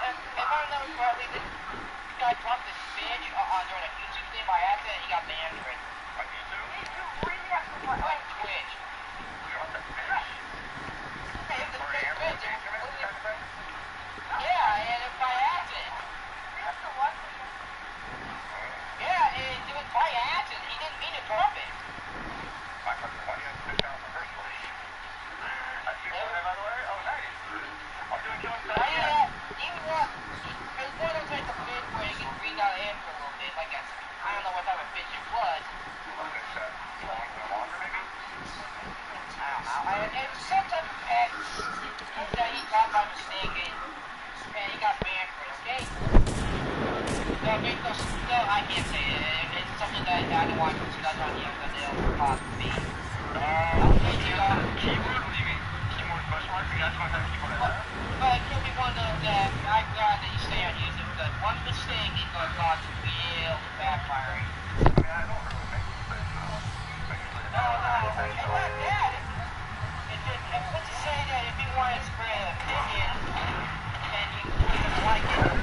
if I remember correctly, this guy dropped this fish during a YouTube thing by accident and he got banned for it. On YouTube? On Twitch. Dropped a fish? Hey, if the fish fits, yeah, and it by accident. Yeah, it was by accident. He didn't mean to drop it. Why didn't you fish out in the first place? I see one there, by the way. Oh, nice. I'll do a killing stuff. Even though it's one of those types of fish where you can breathe out air for a little bit, like a, I don't know what type of fish it was. Longer, maybe? I don't know. It was some type of pet that he caught by mistake and he got banned for it, okay? No, I can't say it. It's something that I don't want to discuss on here because it'll cost me. Keyboard? What do you mean? Keyboard question mark? You guys want that keyboard? But it could be one of those that I'm glad that you stay on YouTube because one mistake is going to cause real backfiring. I mean, I don't really make mistakes, so. No, it's not that. It's just, let's just say that if you want to spread an opinion and you just like it,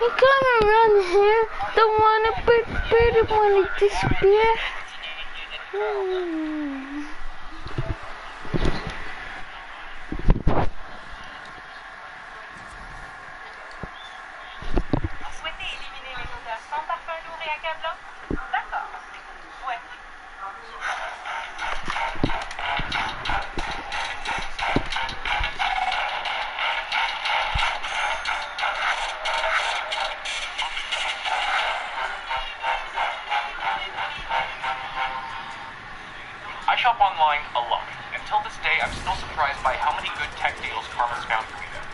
You come around here, don't want to put want to disappear. Vous souhaitez éliminer les odeurs sans parfum lourd et accablant? D'accord. Ouais. day, I'm still surprised by how many good tech deals Carmen's found for me there.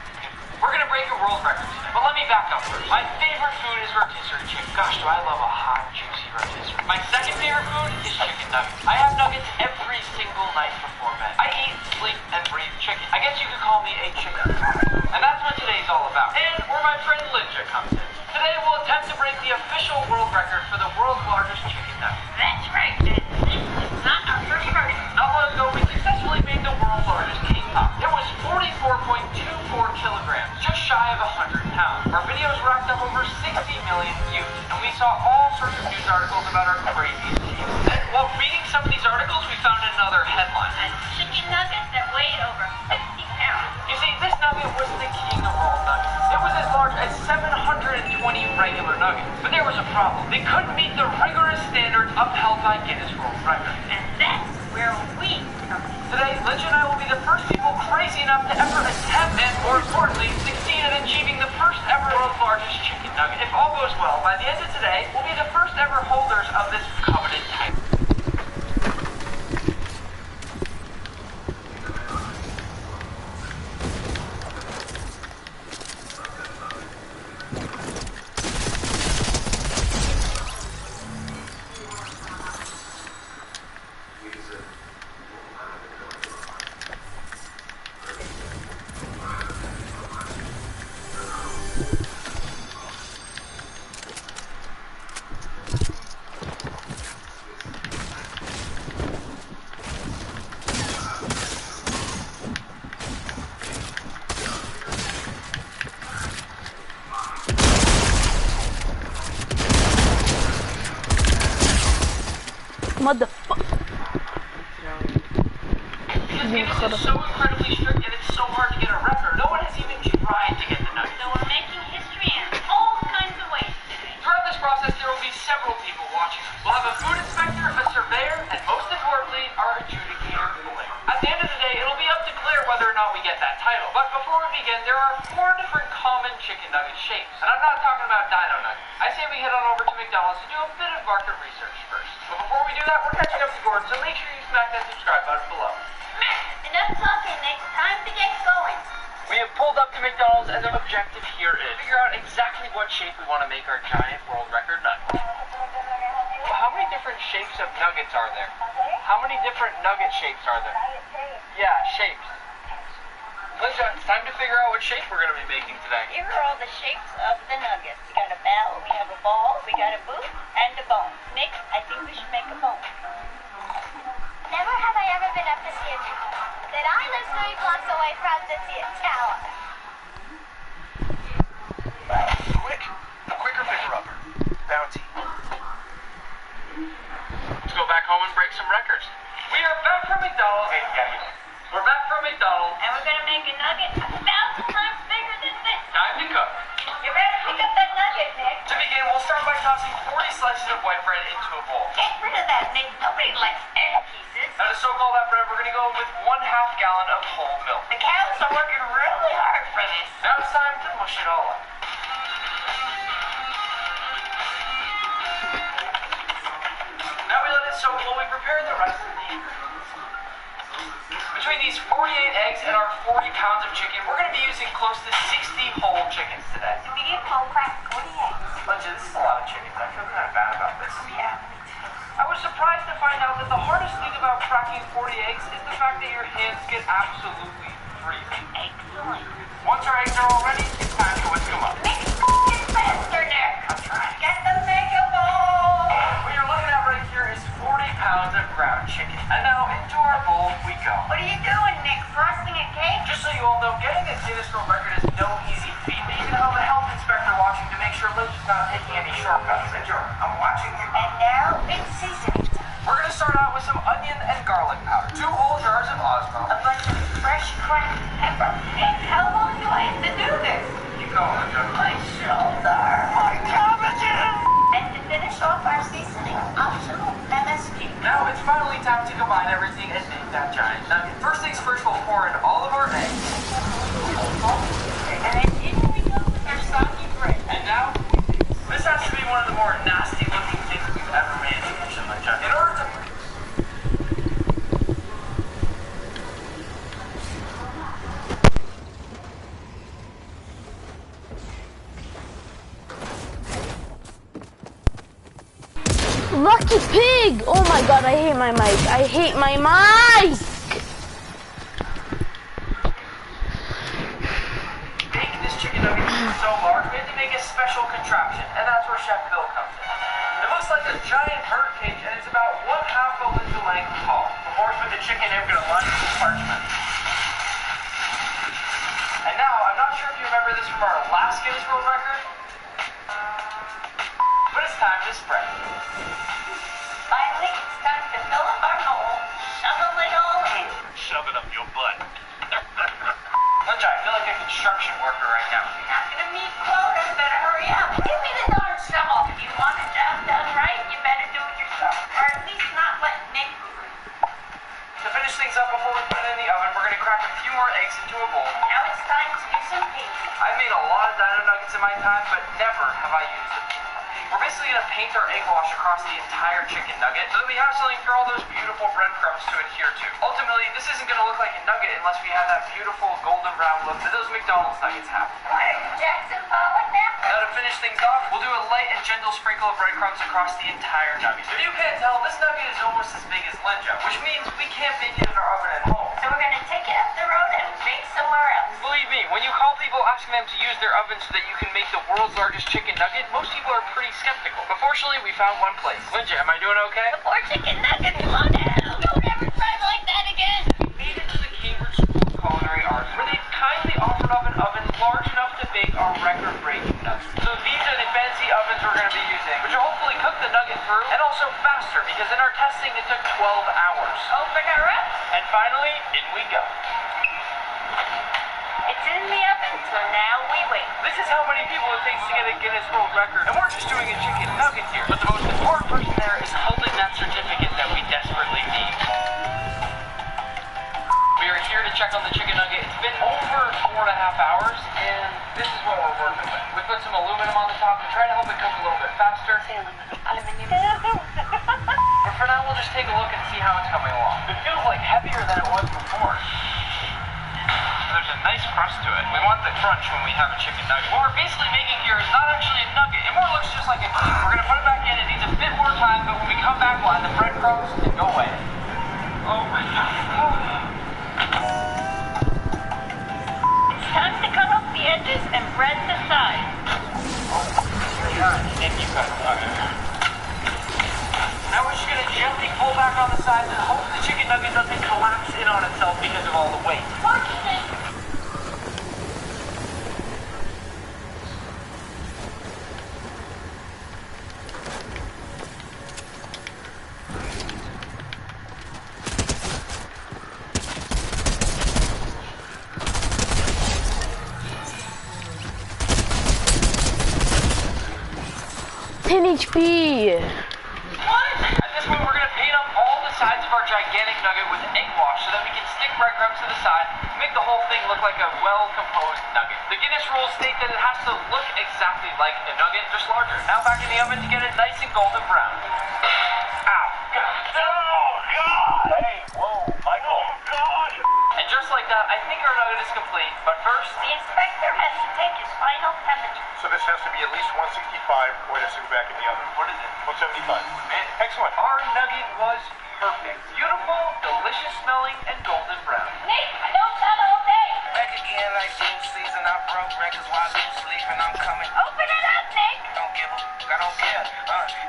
We're gonna break a world record today, but let me back up first. My favorite food is rotisserie chicken. Gosh, do I love a hot, juicy rotisserie. My second favorite food is chicken nuggets. I have nuggets every single night before bed. I eat, sleep, and breathe chicken. I guess you could call me a chicken connoisseur. And that's what today's all about. And where my friend Linja comes in. Today we'll attempt to break the official world record for the world's largest chicken nugget. That's right, this is not our first version. Not long ago, we successfully made the world's largest king pop. It was 44.24 kilograms, just shy of 100 pounds. Our videos racked up over 60 million views, and we saw all sorts of news articles about our craziest king. And while reading some of these articles, we found another headline. A chicken nugget that weighed over 50 pounds. You see, this nugget was the king of all nuggets. It was as large as 720 regular nuggets. But there was a problem. They couldn't meet the rigorous standards upheld by Guinness World Records. And that's where we come in. Today, Linja and I will be the first people crazy enough to ever attempt and, more importantly, succeed in achieving the first ever world's largest chicken nugget. If all goes well, by the end of today, we'll be the first ever holders of this coveted title. Motherfucker. Guinness is so incredibly strict and it's so hard to get a record. No one has even tried to get the nugget. So we're making history in all kinds of ways today. Throughout this process, there will be several people watching. We'll have a food inspector, a surveyor, and most importantly, our adjudicator, Blair. At the end of the day, it'll be up to Claire whether or not we get that title. But before we begin, there are 4 different common chicken nugget shapes. And I'm not talking about dino nuggets. I say we head on over to McDonald's to do a bit of market research first. But before we do that, we're catching up to Gordon, so make sure you smack that subscribe button below. Enough talking, Nick. Time to get going. We have pulled up to McDonald's, and the objective here is figure out exactly what shape we want to make our giant world record nugget. Well, how many different shapes of nuggets are there? How many different nugget shapes are there? Yeah, shapes. Linja, it's time to figure out what shape we're going to be making today. Here are all the shapes of the nuggets. We got a bell, we have a ball, we got a boot, and a bone. Nick, I think we should make a bone. Never have I ever been up to see a tower. That I live 3 blocks away from to see a tower. Quick! A quicker figure-upper. Bounty. Let's go back home and break some records. We are back from McDonald's. Hey, we're back from McDonald's. And we're gonna make a nugget 1,000 times bigger than this. Time to cook. You better pick up that nugget, Nick. To begin, we'll start by tossing 40 slices of white bread into a bowl. Get rid of that, Nick. Nobody likes egg pieces. Now to soak all that bread, we're going to go with 1/2 gallon of whole milk. The cows are working really hard for this. Now it's time to mush it all up. Now we let it soak while we prepare the rest of the ingredients. Between these 48 eggs and our 40 pounds of chicken, we're going to be using close to 60 whole chickens today. So we get whole crack 40 eggs. Linja, this is a lot of chickens. I feel kind of bad about this. Yeah. I was surprised to find out that the hardest thing about cracking 40 eggs is the fact that your hands get absolutely freezing. Excellent. Once our eggs are all ready, it's time to whisk them up. Nick, get faster, Nick. I'm trying. Get the mega ball. What you're looking at right here is 40 pounds of ground chicken. And now into our bowl we go. What are you doing, Nick? Frosting a cake? Just so you all know, getting a Guinness World Record is no easy feat. You even have a health inspector watching to make sure Linja's not taking any shortcuts. Linja, I'm watching you. And now it's seasoning time. We're going to start out with some onion and garlic powder, 2 whole jars of Osmo. A bunch of fresh cracked pepper. Nick, how long do I have to do this? Keep going, Linja. My shoulder. My cabbages! And to finish off our seasoning, optional MSG. Now it's finally time to combine everything and make that giant nugget. First things first, we'll pour in all of our eggs. And then in we go with our soggy bread. And now, this has to be one of the more nasty looking things we've ever made in the kitchen, Linja. In order to lucky pig! Oh my god, I hate my mic. I hate my mic! Make this chicken nugget so large, we had to make a special contraption, and that's where Chef Bill comes in. It looks like a giant bird cage, and it's about 1/2 of the length tall. Before we put the chicken in, we're gonna line it with parchment. And now, I'm not sure if you remember this from our last Guinness World Record, but it's time to spread. Finally, it's time to fill up our hole. Shovel it all in. Shove it up your butt. Lunch, I feel like a construction worker right now. You're not gonna meet quotas. Better hurry up. Give me the darn shovel. If you want a job done right, you better do it yourself. Or at least not let Nick do it. To finish things up before we put it in the oven, we're gonna crack a few more eggs into a bowl. Now it's time to do some painting. I've made a lot of dino nuggets in my time, but never have I used a bean. We're basically gonna paint our egg wash across the entire chicken nugget so that we have something for all those beautiful breadcrumbs to adhere to. Ultimately, this isn't gonna look like a nugget unless we have that beautiful golden brown look that those McDonald's nuggets have. What are you, Jackson Pollock now? Now to finish things off, we'll do a light and gentle sprinkle of breadcrumbs across the entire nugget. If you can't tell, this nugget is almost as big as Linja, which means we can't bake it in our oven at home. So we're gonna take it up the road and bake somewhere else. Believe me, when you call people asking them to use their oven so that you can make the world's largest chicken nugget, most people are pretty skeptical. But fortunately, we found one place. Linja, am I doing okay? The poor chicken nuggets, slow down. Don't ever try like that again. We made it to the Cambridge School of Culinary Arts, where they kindly offered up an oven large enough to bake our record-breaking nuggets. So these are the fancy ovens we're going to be using, which will hopefully cook the nugget through, and also faster, because in our testing it took 12 hours. Open her up. And finally, in we go. It's in the oven, so now we wait. This is how many people it takes to get a Guinness World Record, and we're just doing a chicken nugget here. But the most important person there is holding that certificate that we desperately need. We are here to check on the chicken nugget. It's been over 4.5 hours, and this is what we're working with. We put some aluminum on the top to try to help it cook a little bit faster. But for now, we'll just take a look and see how it's coming along. It feels like heavier than it was before. There's a nice crust to it. We want the crunch when we have a chicken nugget. What we're basically making here is not actually a nugget. It more looks just like a cube. We're going to put it back in. It needs a bit more time, but when we come back, we'll add the breadcrumbs and go away. Oh my God. It's time to cut off the edges and bread the sides. Oh my God. And you cut it. Now we're just going to gently pull back on the sides and hope the chicken nugget doesn't collapse in on itself because of all the weight. Watch this. HP. At this point, we're going to paint up all the sides of our gigantic nugget with egg wash so that we can stick breadcrumbs to the side to make the whole thing look like a well-composed nugget. The Guinness rules state that it has to look exactly like a nugget, just larger. Now back in the oven to get it nice and golden brown. Ow. Oh, God! Hey, whoa, Michael. Oh, God! And just like that, I think our nugget is complete. But first, The inspector has to take his final temperature. So this has to be at least 165. Wait a second, back in the oven. what is it? 175. Man, Excellent. our nugget was perfect. Beautiful, delicious smelling, and golden brown. Nick, don't tell all day. Back again like June season. I broke records while you sleeping. I'm coming. Open it up, Nick. Don't give a I don't care.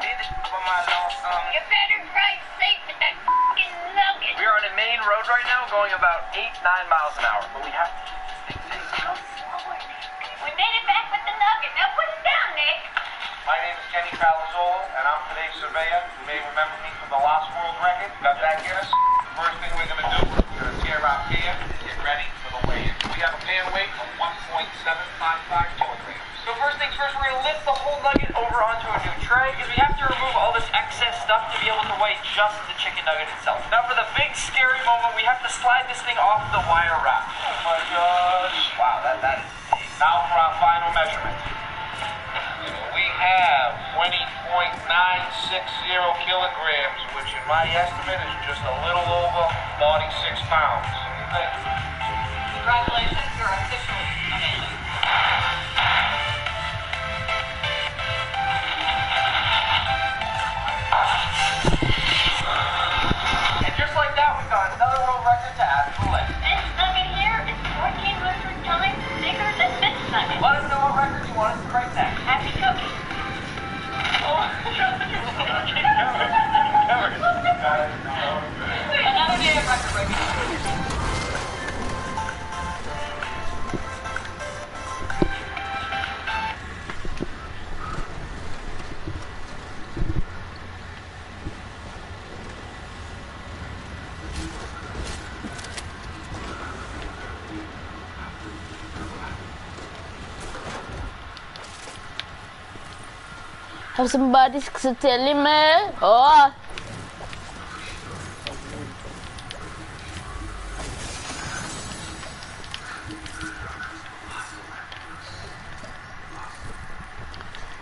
Did it for my lost You better drive safe with that f***ing nugget. We are on a main road right now going about 8-9 miles an hour, but we have to keep this thing safe. Go slower, Nick. We made it back with the nugget. Now put it down, Nick. My name is Kenny Palazzolo, and I'm today's surveyor. You may remember me from the last world record. Got that, Guinness? The first thing we're going to do, we're going to tear our pan and get ready for the weigh-in. We have a pan weight of 1.755 kilograms. So first things first, we're going to lift the whole nugget over onto a new tray because we have to remove all this excess stuff to be able to weigh just the chicken nugget itself. Now for the big scary moment, we have to slide this thing off the wire wrap. Oh my gosh. Wow, that is big. Now for our final measurement. We have 20.960 kilograms, which in my estimate is just a little over 46 pounds. Congratulations, you're officially amazing. Have somebody telling me? Oh.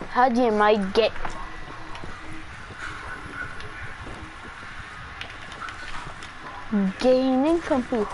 How do you might get gaining from people?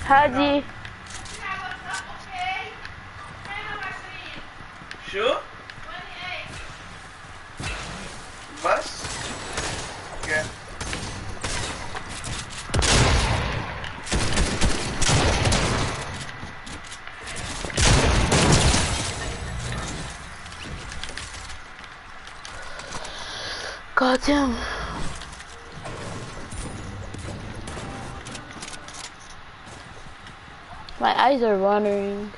Charzy. Sure? Bus? Yeah. Goddamn. My eyes are watering.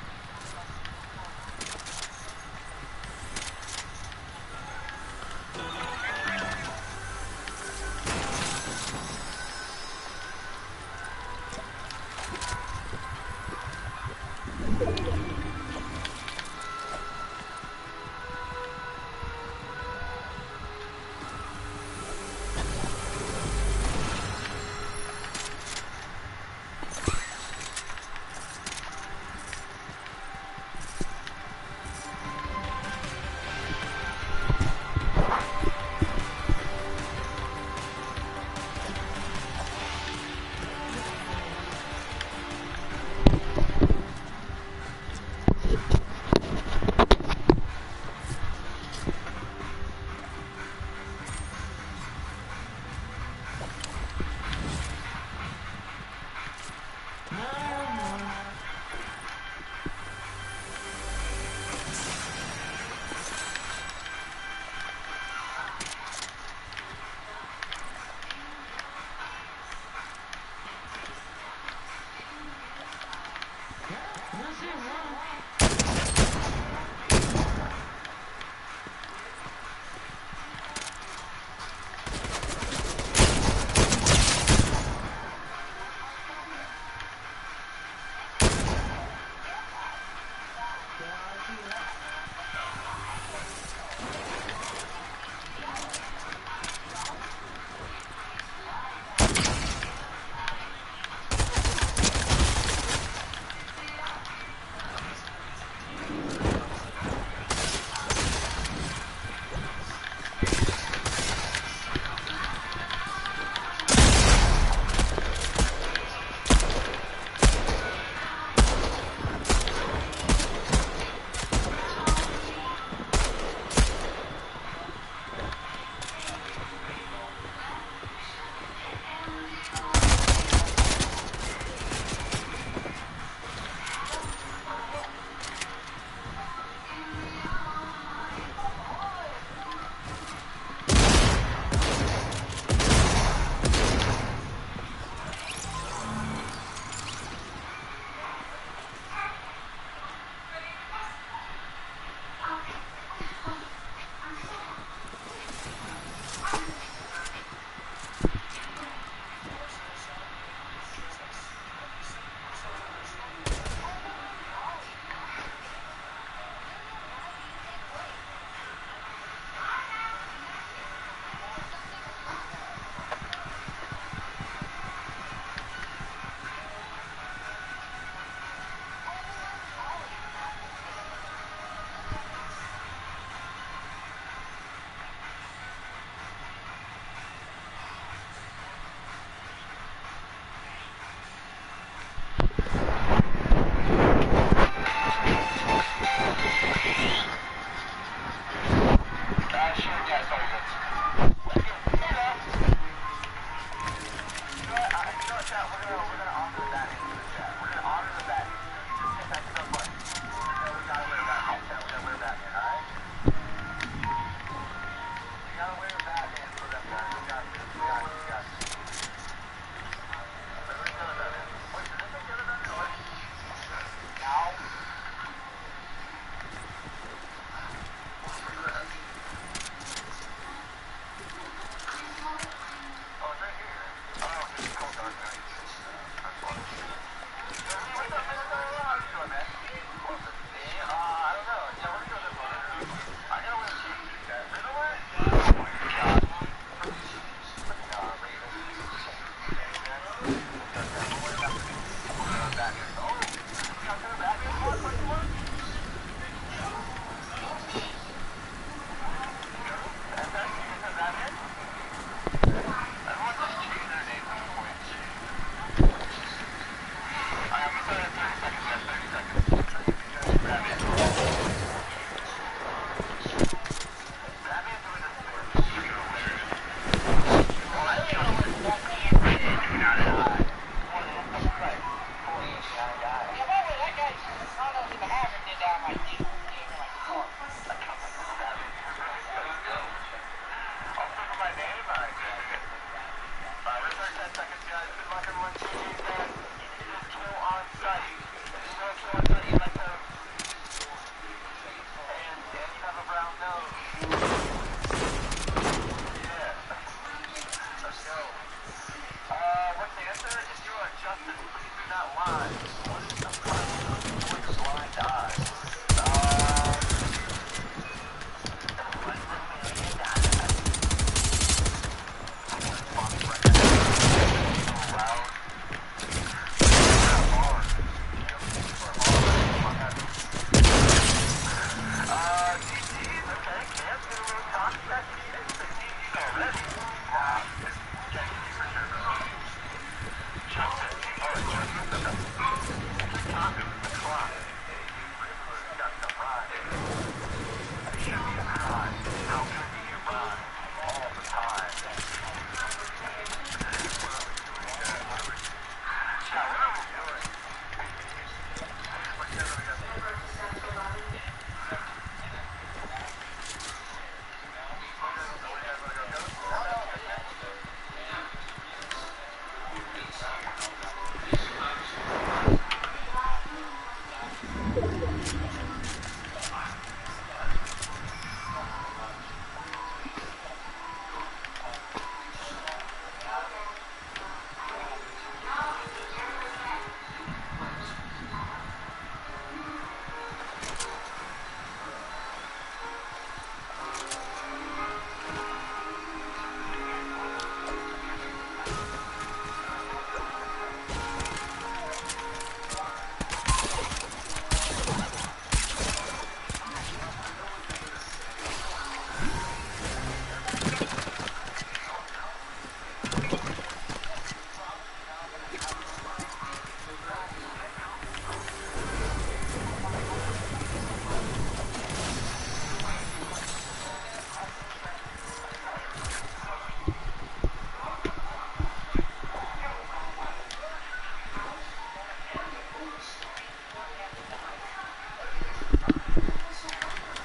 Yeah, it's very good.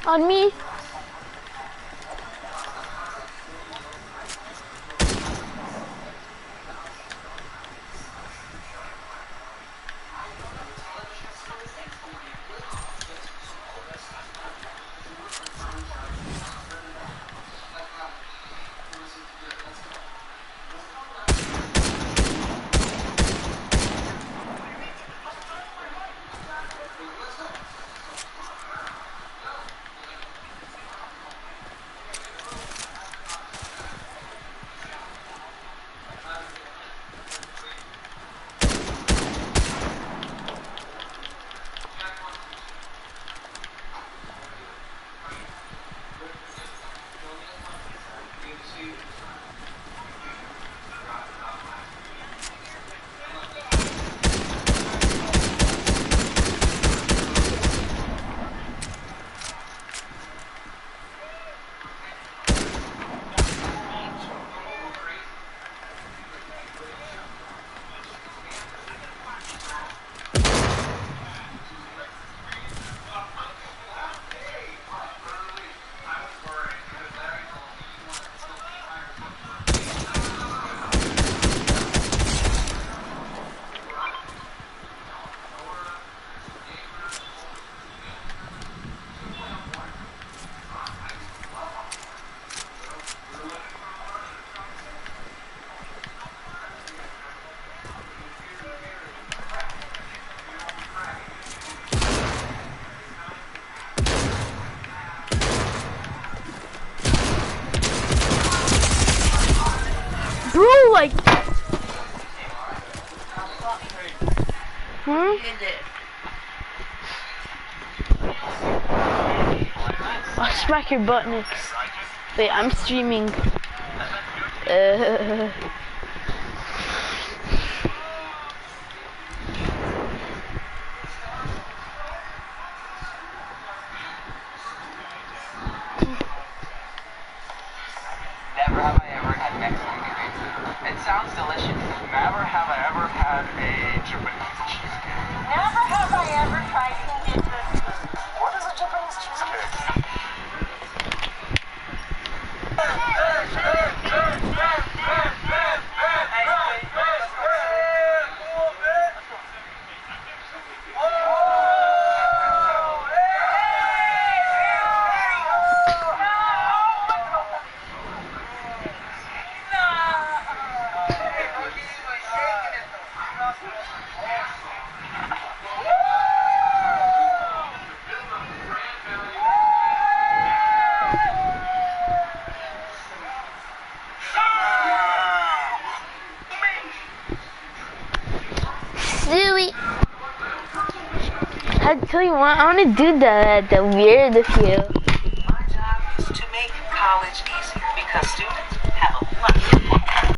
On me. like. Hmm? I'll smack your butt next. Wait, I'm streaming. Never have I ever had Mexican pizza. It sounds delicious. Never have I ever had a Japanese cheesecake. Never have I ever tried indigenous food. What is a Japanese cheesecake? Silly. I tell you what, I want to do the weird with you. My job is to make college easier because students